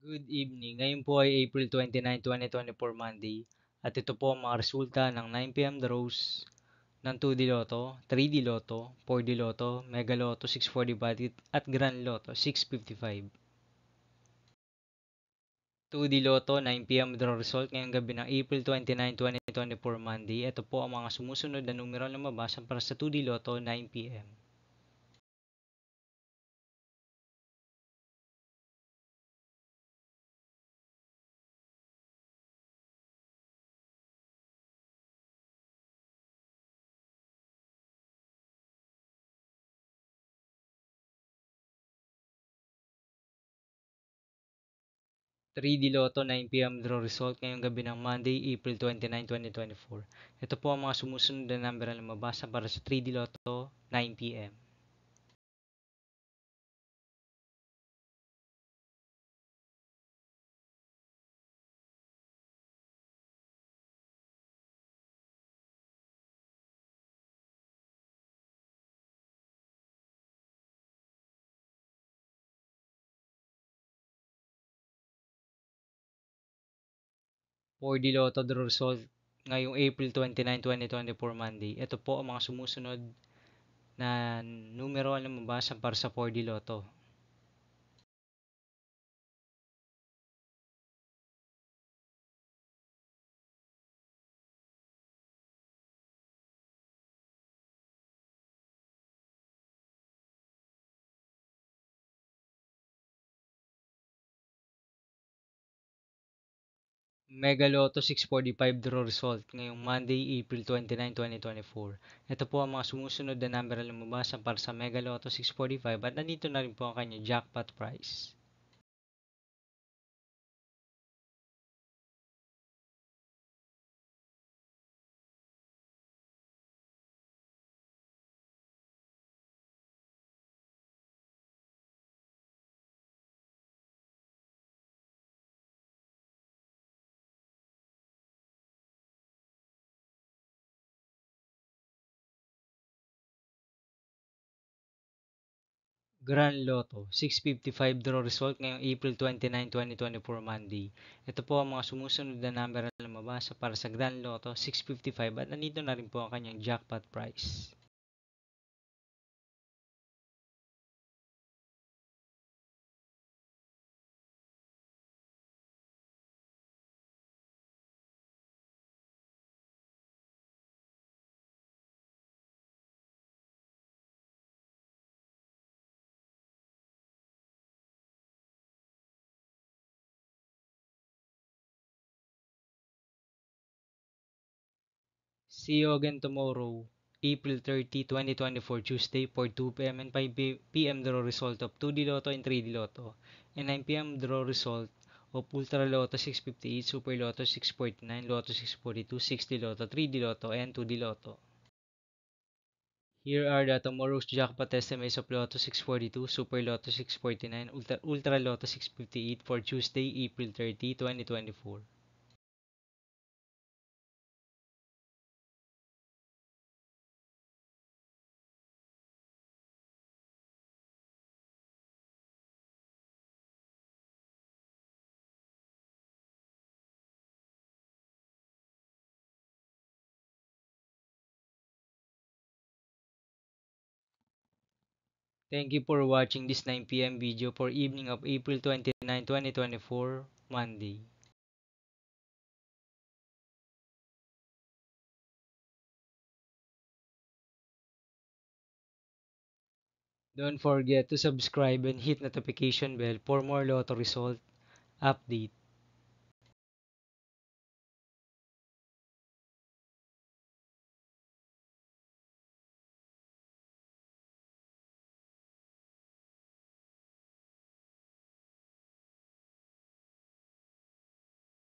Good evening. Ngayon po ay April 29, 2024 Monday at ito po ang mga resulta ng 9 p.m. draws ng 2D Lotto, 3D Lotto, 4D Lotto, Mega Lotto 645 at Grand Lotto 655. 2D Lotto 9 p.m. draw result ngayong gabi ng April 29, 2024 Monday. Ito po ang mga sumusunod na numero na mabasa para sa 2D Lotto 9 p.m. 3D Lotto 9 p.m. draw result ngayong gabi ng Monday, April 29, 2024. Ito po ang mga sumusunod na number na mabasa para sa 3D Lotto 9 p.m. 4D Lotto draw result ngayong April 29, 2024 Monday. Ito po ang mga sumusunod na numero na mabasa para sa 4D Lotto. Mega Lotto 645 draw result ngayong Monday, April 29, 2024. Ito po ang mga sumusunod na number na mabasa para sa Mega Lotto 645 at nandito na rin po ang kanyang jackpot price. Grand Lotto 655 draw result ngayong April 29, 2024 Monday. Ito po ang mga sumusunod na number na mabasa para sa Grand Lotto 655 at nandito na rin po ang kanyang jackpot price. See you again tomorrow, April 30, 2024 Tuesday for 2 p.m. and 5 p.m. draw result of 2D Lotto and 3D Lotto and 9 p.m. draw result of Ultra Lotto 658, Super Lotto 649, Lotto 642, 6D Lotto, 3D Lotto, and 2D Lotto. Here are the tomorrow's jackpot estimates of Lotto 642, Super Lotto 649, Ultra Lotto 658 for Tuesday, April 30, 2024. Thank you for watching this 9 p.m. video for evening of April 29, 2024, Monday. Don't forget to subscribe and hit notification bell for more lotto result update.